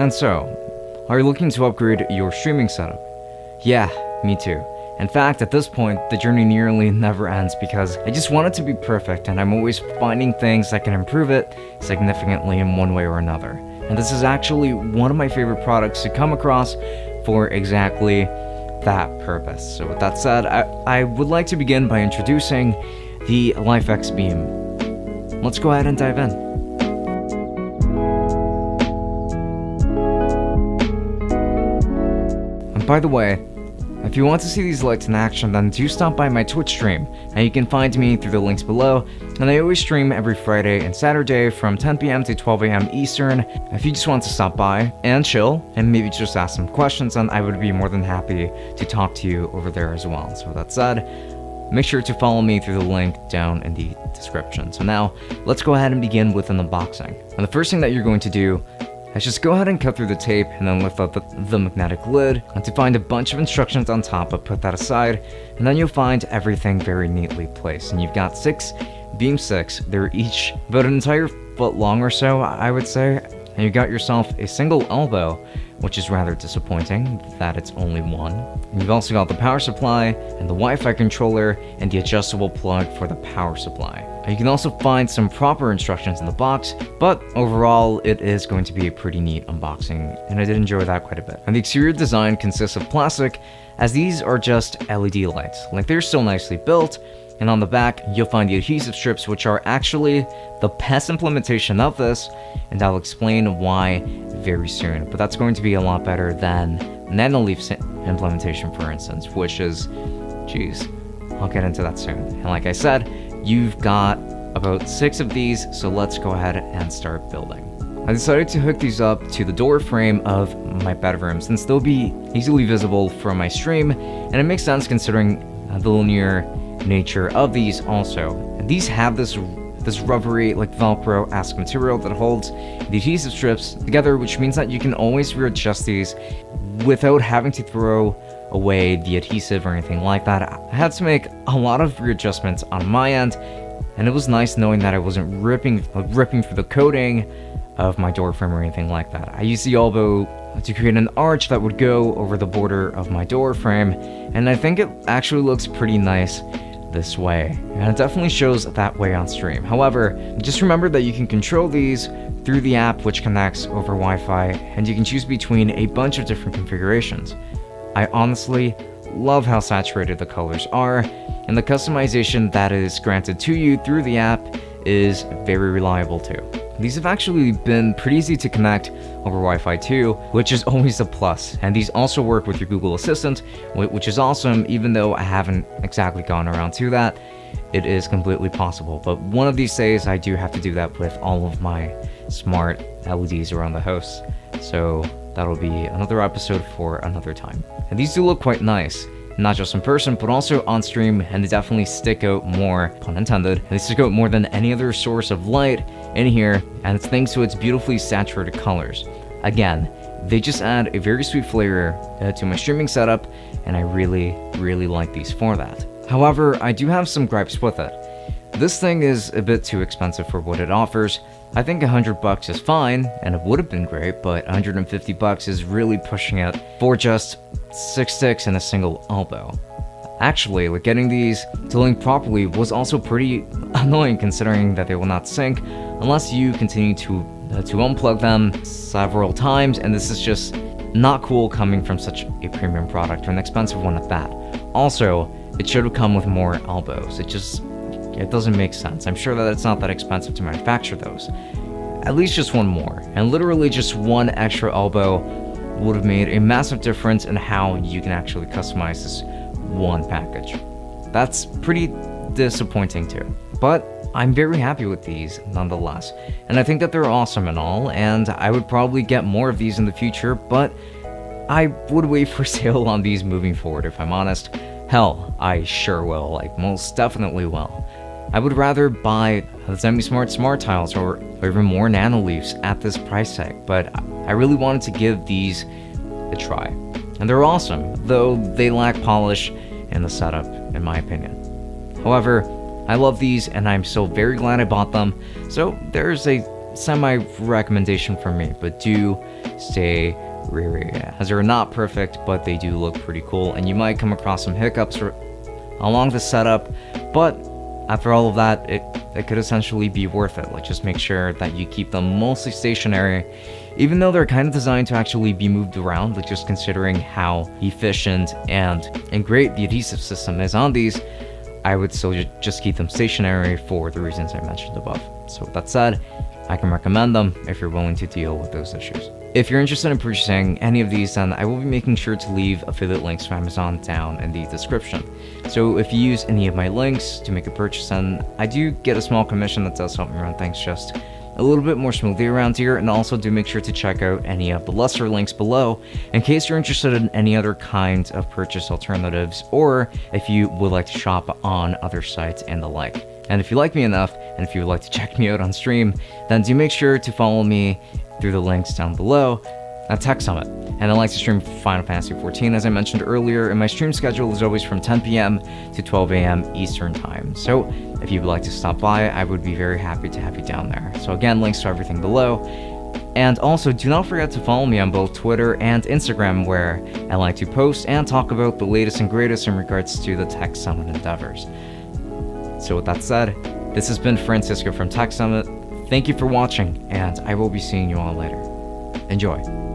And so, are you looking to upgrade your streaming setup? Yeah, me too. In fact, at this point, the journey nearly never ends because I just want it to be perfect, and I'm always finding things that can improve it significantly in one way or another. And this is actually one of my favorite products to come across for exactly that purpose. So with that said, I would like to begin by introducing the LIFX Beam. Let's go ahead and dive in. And by the way, if you want to see these lights in action, then do stop by my Twitch stream, and you can find me through the links below, and I always stream every Friday and Saturday from 10 PM to 12 AM Eastern. If you just want to stop by and chill, and maybe just ask some questions, then I would be more than happy to talk to you over there as well. So with that said, make sure to follow me through the link down in the description. So now, let's go ahead and begin with an unboxing. And the first thing that you're going to do is just go ahead and cut through the tape and then lift up the magnetic lid and to find a bunch of instructions on top, but put that aside, and then you'll find everything very neatly placed. And you've got 6 Beam 6, they're each about an entire foot long or so, I would say, and you got yourself a single elbow, which is rather disappointing that it's only one. And you've also got the power supply and the Wi-Fi controller and the adjustable plug for the power supply. You can also find some proper instructions in the box, but overall it is going to be a pretty neat unboxing, and I did enjoy that quite a bit. And the exterior design consists of plastic, as these are just LED lights. Like, they're so nicely built, and on the back you'll find the adhesive strips, which are actually the best implementation of this, and I'll explain why very soon. But that's going to be a lot better than Nanoleaf's implementation, for instance, which is, geez, I'll get into that soon. And like I said, you've got about 6 of these, so let's go ahead and start building. I decided to hook these up to the door frame of my bedroom since they'll be easily visible from my stream, and it makes sense considering the linear nature of these also. And these have this rubbery, like Velcro-esque material that holds the adhesive strips together, which means that you can always readjust these without having to throw away the adhesive or anything like that. I had to make a lot of readjustments on my end, and it was nice knowing that I wasn't ripping through the coating of my door frame or anything like that. I used the elbow to create an arch that would go over the border of my door frame, and I think it actually looks pretty nice this way, and it definitely shows that way on stream. However, just remember that you can control these through the app, which connects over Wi-Fi, and you can choose between a bunch of different configurations. I honestly love how saturated the colors are, and the customization that is granted to you through the app is very reliable too. These have actually been pretty easy to connect over Wi-Fi too, which is always a plus. And these also work with your Google Assistant, which is awesome. Even though I haven't exactly gone around to that, it is completely possible. But one of these days I do have to do that with all of my smart LEDs around the house. So that'll be another episode for another time. And these do look quite nice, not just in person, but also on stream, and they definitely stick out more, pun intended, and they stick out more than any other source of light in here, and it's thanks to its beautifully saturated colors. Again, they just add a very sweet flavor to my streaming setup, and I really, really like these for that. However, I do have some gripes with it. This thing is a bit too expensive for what it offers. I think $100 is fine, and it would have been great, but $150 is really pushing it for just 6 sticks and a single elbow. Actually, like, getting these to link properly was also pretty annoying, considering that they will not sync unless you continue to unplug them several times, and this is just not cool coming from such a premium product, or an expensive one at that. Also, it should have come with more elbows. It doesn't make sense. I'm sure that it's not that expensive to manufacture those. At least just one more, and literally just one extra elbow would have made a massive difference in how you can actually customize this one package. That's pretty disappointing too, but I'm very happy with these nonetheless, and I think that they're awesome and all, and I would probably get more of these in the future, but I would wait for sale on these moving forward, if I'm honest. Hell, I sure will, like, most definitely will. I would rather buy the semi-smart smart tiles or even more Nanoleafs at this price tag, but I really wanted to give these a try. And they're awesome, though they lack polish in the setup, in my opinion. However, I love these, and I'm so very glad I bought them, so there's a semi-recommendation from me, but do stay reary, as they're not perfect, but they do look pretty cool, and you might come across some hiccups along the setup, but after all of that, it could essentially be worth it. Like, just make sure that you keep them mostly stationary, even though they're kind of designed to actually be moved around. Like, just considering how efficient and great the adhesive system is on these, I would still just keep them stationary for the reasons I mentioned above. So with that said, I can recommend them if you're willing to deal with those issues. If you're interested in purchasing any of these, then I will be making sure to leave affiliate links from Amazon down in the description. So if you use any of my links to make a purchase, then I do get a small commission that does help me run things just a little bit more smoothly around here. And also do make sure to check out any of the lesser links below in case you're interested in any other kind of purchase alternatives, or if you would like to shop on other sites and the like. And if you like me enough, and if you would like to check me out on stream, then do make sure to follow me through the links down below at Tech Summit. And I like to stream Final Fantasy XIV, as I mentioned earlier, and my stream schedule is always from 10 p.m. to 12 a.m. Eastern Time. So if you would like to stop by, I would be very happy to have you down there. So again, links to everything below. And also, do not forget to follow me on both Twitter and Instagram, where I like to post and talk about the latest and greatest in regards to the Tech Summit endeavors. So with that said, this has been Francisco from Tech Summit. Thank you for watching, and I will be seeing you all later. Enjoy.